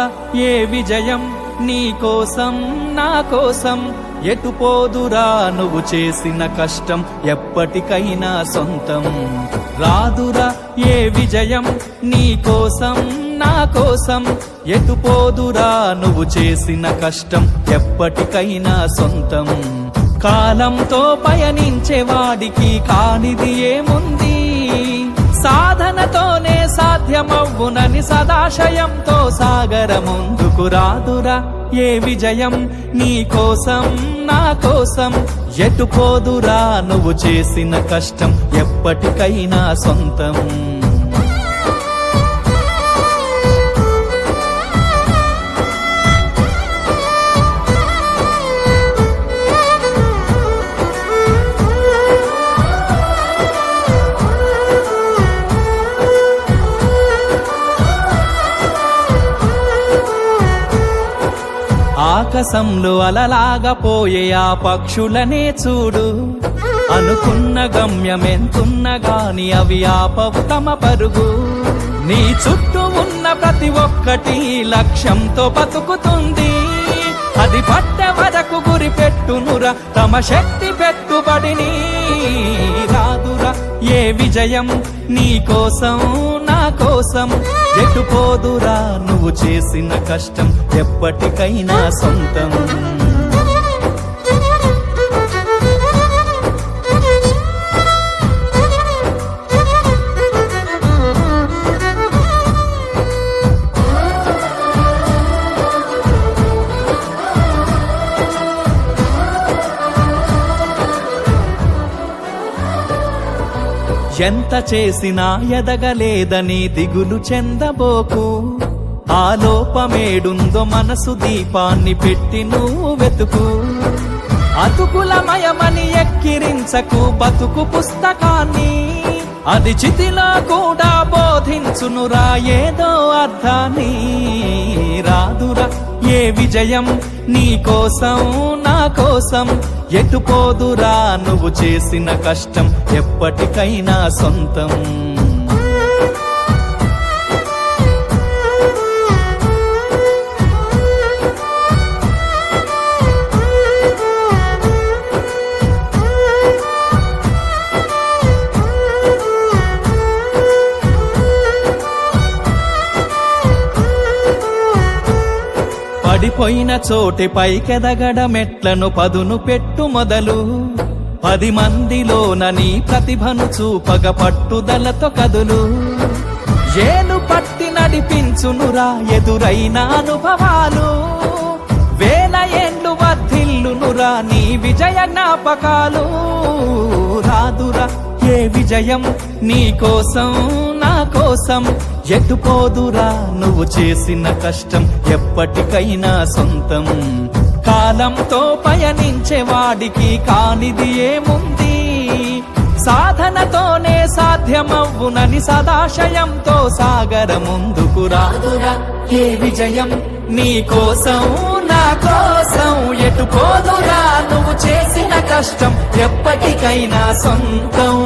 రాదురా ఏ విజయం నీ కోసం నా కోసం, ఎటు పోదురా నువ్వు చేసిన కష్టం ఎప్పటికైనా సొంతం. రాదురా ఏ విజయం నీ కోసం నా కోసం, ఎటు పోదురా నువ్వు చేసిన కష్టం ఎప్పటికైనా సొంతం. కాలంతో పయనించే వాడికి కానిది ఏముంది, సాధనతోనే సాధ్యమవ్వునని సదాశయంతో సాగర ముందుకు. రాదురా ఏ విజయం నీ కోసం నా కోసం, ఎటు పోదురా నువ్వు చేసిన కష్టం ఎప్పటికైనా సొంతం. ఆకాశంలో అలలాగా పోయే ఆ పక్షులనే చూడు, అనుకున్న గమ్యమెంతున్న గాని అవి ఆపవు తమ పరుగు. నీ చుట్టూ ఉన్న ప్రతి ఒక్కటి లక్ష్యంతో బతుకుతుంది, అది పట్టే వరకు గురి పెట్టునురా తమ శక్తి పెట్టుబడిని. రాదురా ఏ విజయం నీ కోసం నా కోసం, ఎటు పోదురా నువ్వు చేసిన కష్టం ఎప్పటికైనా సొంతం. ఎంత చేసినా ఎదగలేదని దిగులు చెందబోకు, ఆ లోపమేడుందో మనసు దీపాన్ని పెట్టి నువ్వు వెతుకు. అతుకులమయమని ఎక్కిరించకు బతుకు పుస్తకాన్ని, అది చితిలో కూడా బోధించునురా ఏదో అర్థాన్ని. రాదురా ఏ విజయం నీ కోసం నా కోసం, ఎటు పోదురా నువ్వు చేసిన కష్టం ఎప్పటికైనా సొంతం. పడిపోయిన చోటి పైకెదగడ మెట్లను పదును పెట్టు మొదలు, 10 మందిలోన నీ ప్రతిభను చూపగ పట్టుదలతో కదులు. ఏలు పట్టి నడిపించునురా ఎదురైన అనుభవాలు, వేల ఏండ్లు వర్ధిల్లునురా నీ విజయ జ్ఞాపకాలు. రాదురా ఏ విజయం నీ కోసం నా కోసం, ఎటు పోదురా నువ్వు చేసిన కష్టం ఎప్పటికైనా సొంతం. కాలంతో పయనించే వాడికి కానిది ఏముంది, సాధనతోనే సాధ్యమవ్వునని సదాశయంతో సాగర ముందుకు. రాదురా ఏ విజయం నీ కోసం నా కోసం, ఎటు పోదురా నువ్వు చేసిన కష్టం ఎప్పటికైనా సొంతం.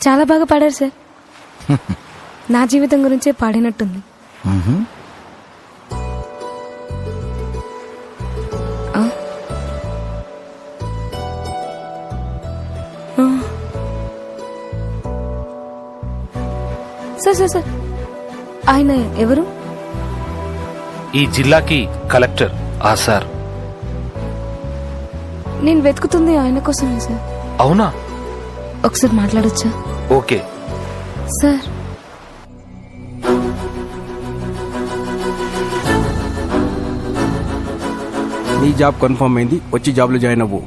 చాలా బాగా పాడారు సార్. నా జీవితం గురించే పాడినట్టుంది. సార్ సార్ సార్ ఆయన ఎవరు? ఈ జిల్లాకి కలెక్టర్ ఆ సార్. నేను వెతుకుతుంది ఆయన కోసమే సార్. అవునా? ఒకసారి మాట్లాడొచ్చా? Okay sir. నీ జాబ్ కన్ఫర్మ్ అయింది, వచ్చి జాబ్లో జాయిన్ అవ్వు.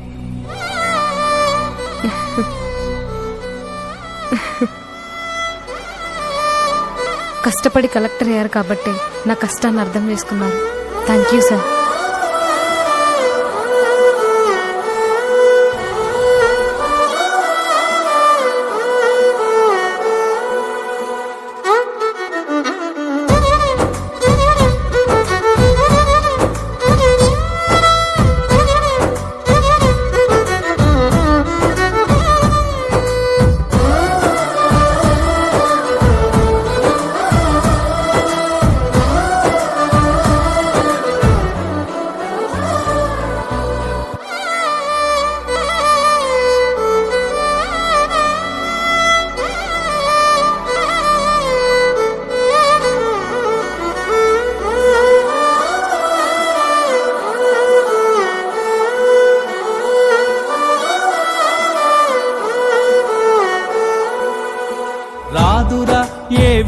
కష్టపడి కలెక్టర్ అయ్యారు కాబట్టి నా కష్టాన్ని అర్థం చేసుకున్నారు. Thank you sir.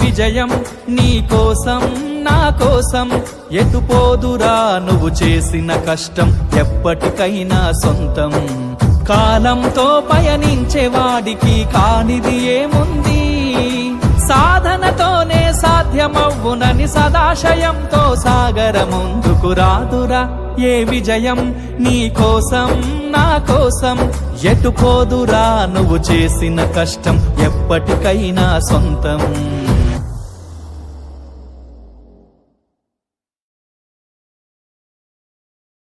విజయం నీ కోసం నా కోసం ఎటు పోదురా నువ్వు చేసిన కష్టం ఎప్పటికైనా సొంతం కాలంతో పయనించే వాడికి కానిది ఏముంది సాధనతోనే సాధ్యమవ్వునని సదాశయంతో సాగర ముందుకు రాదురా ఏ విజయం నీ కోసం నా కోసం ఎటు పోదురా నువ్వు చేసిన కష్టం ఎప్పటికైనా సొంతం